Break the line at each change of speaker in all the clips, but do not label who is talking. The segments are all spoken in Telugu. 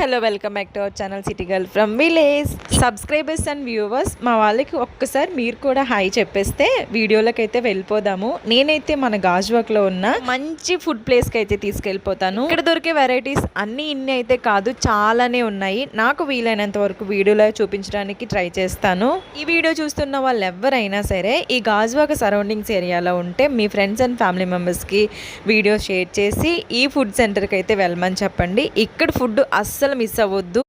Hello welcome back to our channel city girl from village. Subscribers and viewers, మా వాళ్ళకి ఒక్కసారి మీరు కూడా హాయ్ చెప్పేస్తే వీడియోలోకి అయితే వెళ్ళిపోదాము. నేనైతే మన గాజువాక్లో ఉన్న మంచి ఫుడ్ ప్లేస్కి అయితే తీసుకెళ్ళిపోతాను. ఇక్కడ దొరికే వెరైటీస్ అన్ని ఇన్ని అయితే కాదు, చాలానే ఉన్నాయి. నాకు వీలైనంత వరకు వీడియోలో చూపించడానికి ట్రై చేస్తాను. ఈ వీడియో చూస్తున్న వాళ్ళు ఎవరైనా సరే ఈ గాజువాక సరౌండింగ్స్ ఏరియాలో ఉంటే మీ ఫ్రెండ్స్ అండ్ ఫ్యామిలీ మెంబర్స్కి వీడియో షేర్ చేసి ఈ ఫుడ్ సెంటర్కి అయితే వెళ్ళమని చెప్పండి. ఇక్కడ ఫుడ్ అస్సలు మిస్ అవ్వద్దు.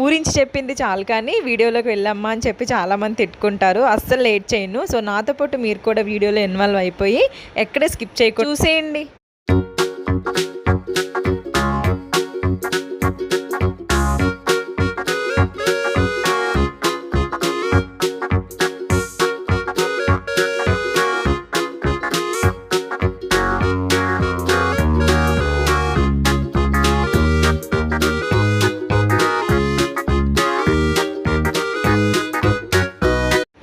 ఊరించి చెప్పింది చాలు కానీ వీడియోలోకి వెళ్ళమ్మా అని చెప్పి చాలామంది తిట్టుకుంటారు. అస్సలు లేట్ చేయను. సో నాతో పాటు మీరు కూడా వీడియోలో ఇన్వాల్వ్ అయిపోయి ఎక్కడే స్కిప్ చేయకుండా చూసేయండి.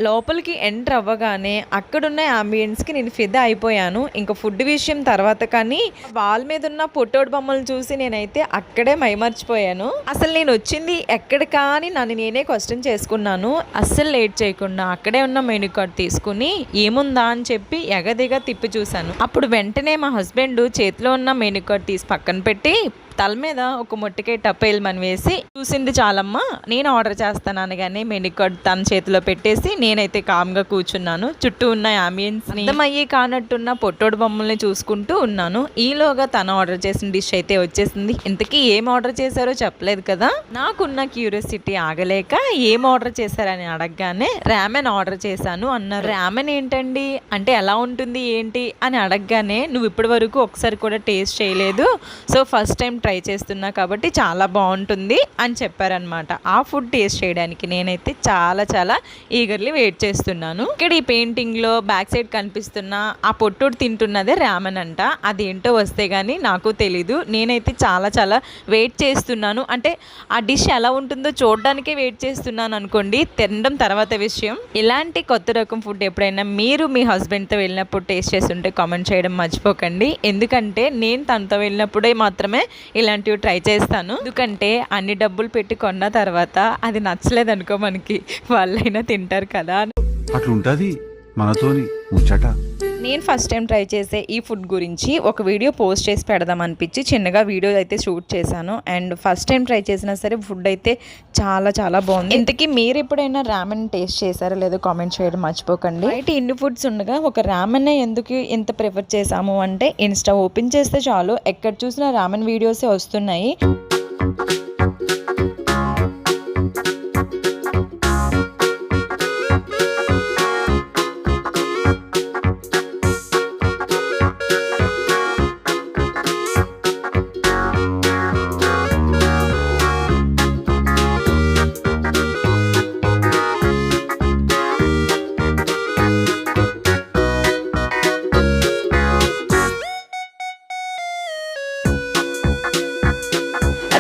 లోపలికి ఎంటర్ అవ్వగానే అక్కడున్న అంబియన్స్కి నేను ఫిదా అయిపోయాను. ఇంకా ఫుడ్ విషయం తర్వాత, కానీ వాల్ మీద ఉన్న పొట్టోడు బొమ్మలు చూసి నేనైతే అక్కడే మైమర్చిపోయాను. అసలు నేను వచ్చింది ఎక్కడ కానీ నన్ను నేనే క్వశ్చన్ చేసుకున్నాను. అస్సలు లేట్ చేయకుండా అక్కడే ఉన్న మెనూ కార్డ్ తీసుకుని ఏముందా అని చెప్పి ఎగదిగా తిప్పి చూశాను. అప్పుడు వెంటనే మా హస్బెండ్ చేతిలో ఉన్న మెనూ కార్డ్ తీసి పక్కన పెట్టి తల మీద ఒక మొట్టికాయ టప్పేయమని వేసి, చూసింది చాలమ్మా నేను ఆర్డర్ చేస్తాను అనగానే మెనూ కార్డ్ తన చేతిలో పెట్టేసి నేనైతే కామ్గా కూర్చున్నాను. చుట్టూ ఉన్న అంబియన్స్ అర్థమయ్యి కానట్టున్న పొట్టోడు బొమ్మల్ని చూసుకుంటూ ఉన్నాను. ఈలోగా తను ఆర్డర్ చేసిన డిష్ అయితే వచ్చేసింది. ఇంతకీ ఏం ఆర్డర్ చేశారో చెప్పలేదు కదా. నాకున్న క్యూరియాసిటీ ఆగలేక ఏం ఆర్డర్ చేశారని అడగగానే రామెన్ ఆర్డర్ చేశాను అన్నారు. రామెన్ ఏంటండి అంటే ఎలా ఉంటుంది ఏంటి అని అడగగానే, నువ్వు ఇప్పటి వరకు ఒకసారి కూడా టేస్ట్ చేయలేదు, సో ఫస్ట్ టైం ట్రై చేస్తున్నా కాబట్టి చాలా బాగుంటుంది అని చెప్పారనమాట. ఆ ఫుడ్ టేస్ట్ చేయడానికి నేనైతే చాలా చాలా ఈగర్లీ వెయిట్ చేస్తున్నాను. ఇక్కడ ఈ పెయింటింగ్లో బ్యాక్ సైడ్ కనిపిస్తున్న ఆ పొట్టుడు తింటున్నదే రామన్ అంట. అదేంటో వస్తే కానీ నాకు తెలీదు. నేనైతే చాలా చాలా వెయిట్ చేస్తున్నాను. అంటే ఆ డిష్ ఎలా ఉంటుందో చూడడానికే వెయిట్ చేస్తున్నాను అనుకోండి, తినడం తర్వాత విషయం. ఇలాంటి కొత్త రకం ఫుడ్ ఎప్పుడైనా మీరు మీ హస్బెండ్తో వెళ్ళినప్పుడు టేస్ట్ చేస్తుంటే కామెంట్ చేయడం మర్చిపోకండి. ఎందుకంటే నేను తనతో వెళ్ళినప్పుడే మాత్రమే ఇలాంటివి ట్రై చేస్తాను. ఎందుకంటే అన్ని డబ్బులు పెట్టి కొన్న తర్వాత అది నచ్చలేదనుకో మనకి వాళ్ళైనా తింటారు కదా.
అట్లుంటది మనతోని ముచ్చట.
నేను ఫస్ట్ టైం ట్రై చేసే ఈ ఫుడ్ గురించి ఒక వీడియో పోస్ట్ చేసి పెడదాం అనిపించి చిన్నగా వీడియో అయితే షూట్ చేశాను. అండ్ ఫస్ట్ టైం ట్రై చేసినా సరే ఫుడ్ అయితే చాలా చాలా బాగుంది. ఇంతకీ మీరు ఎప్పుడైనా రామెన్ టేస్ట్ చేశారో లేదో కామెంట్ చేయడం మర్చిపోకండి. బయట ఇన్ని ఫుడ్స్ ఉండగా ఒక రామెన్ ఎందుకు ఇంత ప్రిఫర్ చేసాము అంటే, ఇన్స్టా ఓపెన్ చేస్తే చాలు ఎక్కడ చూసినా రామెన్ వీడియోసే వస్తున్నాయి.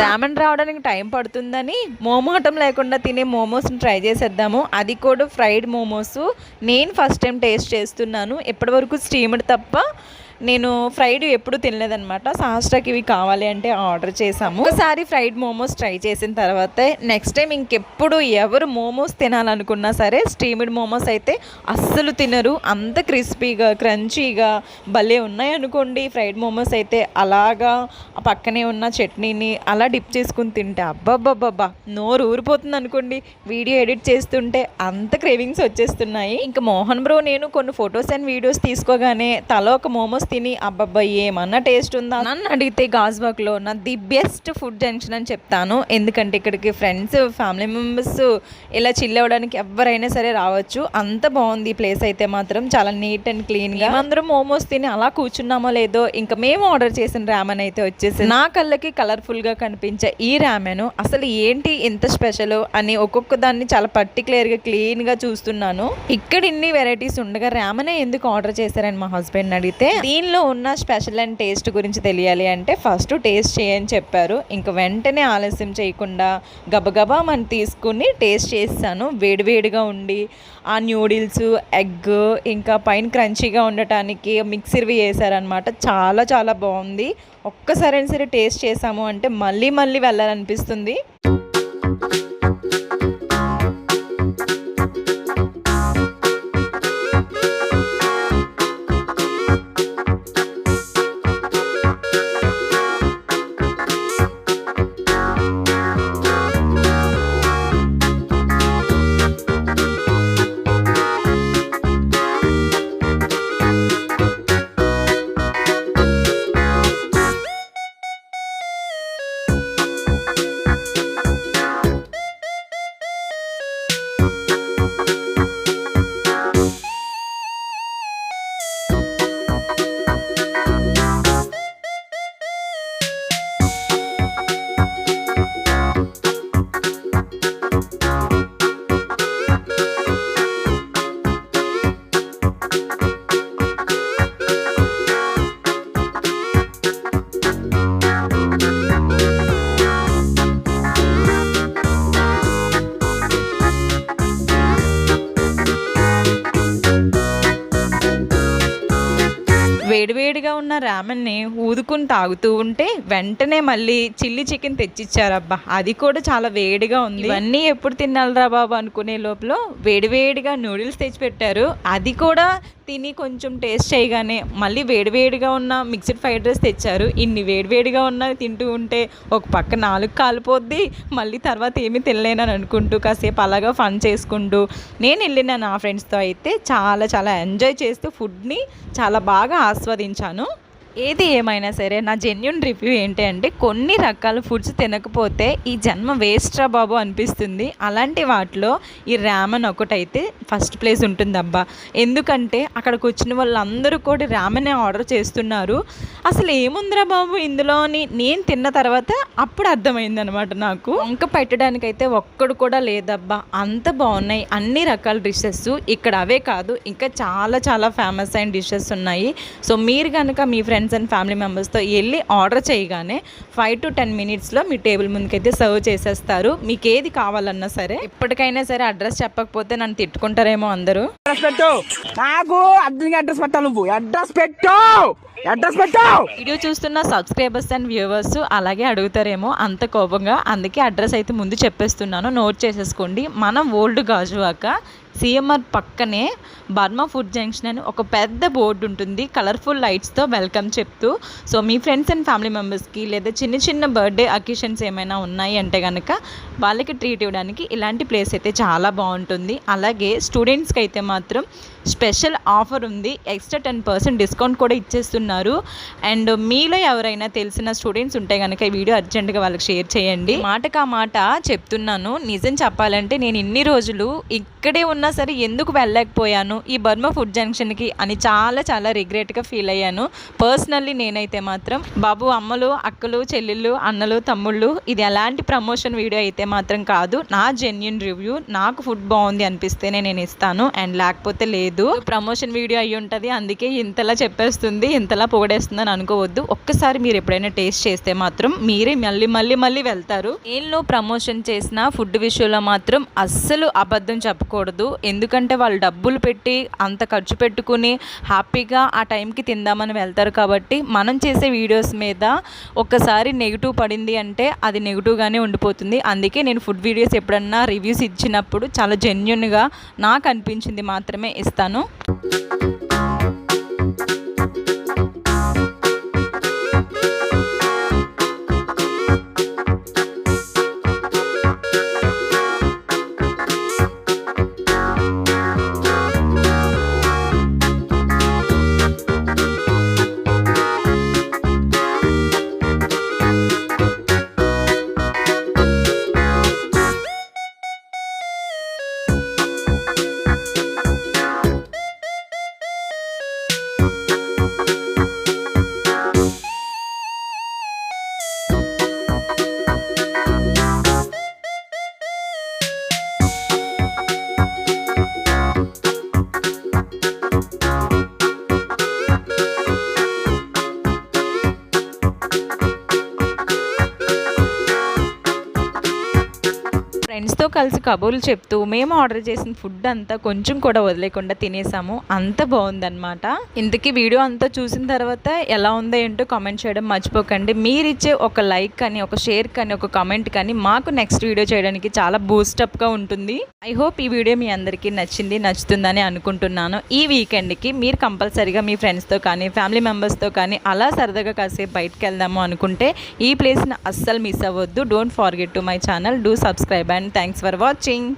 రామెన్ రావడానికి టైం పడుతుందని మోమోటం లేకుండా తినే మోమోస్ని ట్రై చేసేద్దాము. అది కూడా ఫ్రైడ్ మోమోస్. నేను ఫస్ట్ టైం టేస్ట్ చేస్తున్నాను. ఇప్పటివరకు స్టీమ్డ్ తప్ప నేను ఫ్రైడ్ ఎప్పుడు తినలేదనమాట. సహస్రాకి ఇవి కావాలి అంటే ఆర్డర్ చేసాము. ఒకసారి ఫ్రైడ్ మోమోస్ ట్రై చేసిన తర్వాత నెక్స్ట్ టైం ఇంకెప్పుడు ఎవరు మోమోస్ తినాలనుకున్నా సరే స్టీమ్డ్ మోమోస్ అయితే అస్సలు తినరు. అంత క్రిస్పీగా క్రంచీగా భలే ఉన్నాయి అనుకోండి. ఫ్రైడ్ మోమోస్ అయితే అలాగా పక్కనే ఉన్న చట్నీని అలా డిప్ చేసుకుని తింటే అబ్బబ్బబ్బబ్బా నోరు ఊరిపోతుంది అనుకోండి. వీడియో ఎడిట్ చేస్తుంటే అంత క్రేవింగ్స్ వచ్చేస్తున్నాయి. ఇంకా మోహన్ బ్రో నేను కొన్ని ఫొటోస్ అండ్ వీడియోస్ తీసుకోగానే తల ఒక మోమోస్ తిని అబ్బబ్బా ఏమన్నా టేస్ట్ ఉందా నన్ను అడిగితే గాజువాక్లో ఉన్న ది బెస్ట్ ఫుడ్ జంక్షన్ అని చెప్తాను. ఎందుకంటే ఇక్కడికి ఫ్రెండ్స్ ఫ్యామిలీ మెంబర్స్ ఇలా చిల్ అవ్వడానికి ఎవరైనా సరే రావచ్చు. అంత బాగుంది ఈ ప్లేస్ అయితే మాత్రం. చాలా నీట్ అండ్ క్లీన్గా. అందరం మోమోస్ తిని అలా కూర్చున్నామో లేదో ఇంకా మేము ఆర్డర్ చేసిన రామెన్ అయితే వచ్చేసి నా కళ్ళకి కలర్ఫుల్గా కనిపించే ఈ రామెన్ అసలు ఏంటి ఎంత స్పెషల్ అని ఒక్కొక్క దాన్ని చాలా పర్టికులర్గా క్లీన్గా చూస్తున్నాను. ఇక్కడ ఇన్ని వెరైటీస్ ఉండగా రామెనే ఎందుకు ఆర్డర్ చేశారని మా హస్బెండ్ అడిగితే, దీనిలో ఉన్న స్పెషల్ అండ్ టేస్ట్ గురించి తెలియాలి అంటే ఫస్ట్ టేస్ట్ చేయని చెప్పారు. ఇంక వెంటనే ఆలస్యం చేయకుండా గబగబా మనం తీసుకుని టేస్ట్ చేస్తాను. వేడివేడిగా ఉండి ఆ న్యూడిల్స్, ఎగ్, ఇంకా పైన క్రంచీగా ఉండటానికి మిక్సర్వి వేసారనమాట. చాలా చాలా బాగుంది. ఒక్కసారైనా సరే టేస్ట్ చేసాము అంటే మళ్ళీ మళ్ళీ వెళ్ళాలనిపిస్తుంది. వేడివేడిగా ఉన్న రామెన్ని ఊదుకుని తాగుతూ ఉంటే వెంటనే మళ్ళీ చిల్లీ చికెన్ తెచ్చిచ్చారబ్బా. అది కూడా చాలా వేడిగా ఉంది. ఇవన్నీ ఎప్పుడు తినాలిరా బాబు అనుకునే లోపల వేడివేడిగా నూడిల్స్ తెచ్చిపెట్టారు. అది కూడా తిని కొంచెం టేస్ట్ చేయగానే మళ్ళీ వేడివేడిగా ఉన్న మిక్స్డ్ ఫ్రైడ్ రైస్ తెచ్చారు. ఇన్ని వేడివేడిగా ఉన్న తింటూ ఉంటే ఒక పక్క నాలుగు కాలిపోద్ది, మళ్ళీ తర్వాత ఏమీ తినలేనని అనుకుంటూ కాసేపు అలాగా ఫన్ చేసుకుంటూ నేను వెళ్ళిన నా ఫ్రెండ్స్తో అయితే చాలా చాలా ఎంజాయ్ చేస్తూ ఫుడ్ని చాలా బాగా ఆస్వాదించాను. ఏది ఏమైనా సరే నా జెన్యూన్ రివ్యూ ఏంటి అంటే కొన్ని రకాల ఫుడ్స్ తినకపోతే ఈ జన్మ వేస్ట్రా బాబు అనిపిస్తుంది. అలాంటి వాటిలో ఈ రామన్ ఒకటైతే ఫస్ట్ ప్లేస్ ఉంటుందబ్బా. ఎందుకంటే అక్కడికి వచ్చిన వాళ్ళందరూ కూడా రామనే ఆర్డర్ చేస్తున్నారు. అసలు ఏముందిరా బాబు ఇందులోని నేను తిన్న తర్వాత అప్పుడు అర్థమైందనమాట నాకు. వంక పెట్టడానికైతే ఒక్కడు కూడా లేదబ్బా. అంత బాగున్నాయి అన్ని రకాల డిషెస్. ఇక్కడ అవే కాదు ఇంకా చాలా చాలా ఫేమస్ అయిన డిషెస్ ఉన్నాయి. సో మీరు కనుక మీ ఫ్రెండ్స్ అండ్ ఫ్యామిలీ మెంబర్స్తో వెళ్ళి ఆర్డర్ చేయగానే 5 to 10 minutesలో మీ టేబుల్ ముందుకైతే సర్వ్ చేసేస్తారు. మీకు ఏది కావాలన్నా సరే. ఇప్పటికైనా సరే అడ్రస్ చెప్పకపోతే నన్ను తిట్టుకుంటారేమో అందరూ.
నాకు అడ్రస్ పెట్టాలి, నువ్వు అడ్రస్ పెట్టు.
వీడియో చూస్తున్న సబ్స్క్రైబర్స్ అండ్ వ్యూవర్స్ అలాగే అడుగుతారేమో అంత కోపంగా. అందుకే అడ్రస్ అయితే ముందు చెప్పేస్తున్నాను, నోట్ చేసేసుకోండి. మనం ఓల్డ్ గాజువాక సిఎంఆర్ పక్కనే బర్మా ఫుడ్ జంక్షన్ అని ఒక పెద్ద బోర్డు ఉంటుంది కలర్ఫుల్ లైట్స్తో వెల్కమ్ చెప్తూ. So me friends and family మెంబర్స్కి లేదా చిన్న చిన్న బర్త్డే అకేషన్స్ ఏమైనా ఉన్నాయి అంటే కనుక వాళ్ళకి ట్రీట్ ఇవ్వడానికి ఇలాంటి ప్లేస్ అయితే చాలా బాగుంటుంది. అలాగే స్టూడెంట్స్కి అయితే మాత్రం స్పెషల్ ఆఫర్ ఉంది, ఎక్స్ట్రా 10% డిస్కౌంట్ కూడా ఇచ్చేస్తున్నారు. అండ్ మీలో ఎవరైనా తెలిసిన స్టూడెంట్స్ ఉంటే కనుక ఈ వీడియో అర్జెంటుగా వాళ్ళకి షేర్ చేయండి. మాటకా మాట చెప్తున్నాను, నిజం చెప్పాలంటే నేను ఇన్ని రోజులు ఇక్కడే ఉన్నా సరే ఎందుకు వెళ్ళలేకపోయాను ఈ బర్మా ఫుడ్ జంక్షన్కి అని చాలా చాలా రిగ్రెట్గా ఫీల్ అయ్యాను. పర్సనల్లీ నేనైతే మాత్రం బాబు అమ్మలు, అక్కలు, చెల్లెళ్ళు, అన్నలు, తమ్ముళ్ళు, ఇది ఎలాంటి ప్రమోషన్ వీడియో అయితే మాత్రం కాదు. నా జెన్యూన్ రివ్యూ, నాకు ఫుడ్ బాగుంది అనిపిస్తేనే నేను ఇస్తాను, అండ్ లేకపోతే లేదు. ప్రమోషన్ వీడియో అయ్యి ఉంటుంది అందుకే ఇంతలా చెప్పేస్తుంది, ఇంతలా పొగడేస్తుంది అని అనుకోవద్దు. ఒక్కసారి మీరు ఎప్పుడైనా టేస్ట్ చేస్తే మాత్రం మీరే మళ్ళీ మళ్ళీ మళ్ళీ వెళ్తారు. నేను ప్రమోషన్ చేసిన ఫుడ్ విషయంలో మాత్రం అస్సలు అబద్ధం చెప్పకూడదు. ఎందుకంటే వాళ్ళు డబ్బులు పెట్టి అంత ఖర్చు పెట్టుకుని హ్యాపీగా ఆ టైంకి తిందామని వెళ్తారు. కాబట్టి మనం చేసే వీడియోస్ మీద ఒక్కసారి నెగిటివ్ పడింది అంటే అది నెగిటివ్గానే ఉండిపోతుంది. అందుకే నేను ఫుడ్ వీడియోస్ ఎప్పుడన్నా రివ్యూస్ ఇచ్చినప్పుడు చాలా జెన్యూన్గా నాకు అనిపించింది మాత్రమే ఇస్తాను. కలిసి కబుర్లు చెప్తూ మేము ఆర్డర్ చేసిన ఫుడ్ అంతా కొంచెం కూడా వదిలేకుండా తినేసాము. అంత బాగుందన్నమాట. ఇంతకీ వీడియో అంతా చూసిన తర్వాత ఎలా ఉందో ఏంటో కామెంట్ చేయడం మర్చిపోకండి. మీరిచ్చే ఒక లైక్ కానీ, ఒక షేర్ కానీ, ఒక కామెంట్ కానీ మాకు నెక్స్ట్ వీడియో చేయడానికి చాలా బూస్టప్గా ఉంటుంది. ఐ హోప్ ఈ వీడియో మీ అందరికీ నచ్చుతుందని అనుకుంటున్నాను. ఈ వీకెండ్కి మీరు కంపల్సరీగా మీ ఫ్రెండ్స్తో కానీ, ఫ్యామిలీ మెంబర్స్తో కానీ అలా సరదాగా కాసేపు బయటకు వెళ్దాము అనుకుంటే ఈ ప్లేస్ని అస్సలు మిస్ అవ్వద్దు. Don't forget to my channel. Do subscribe and thanks for watching.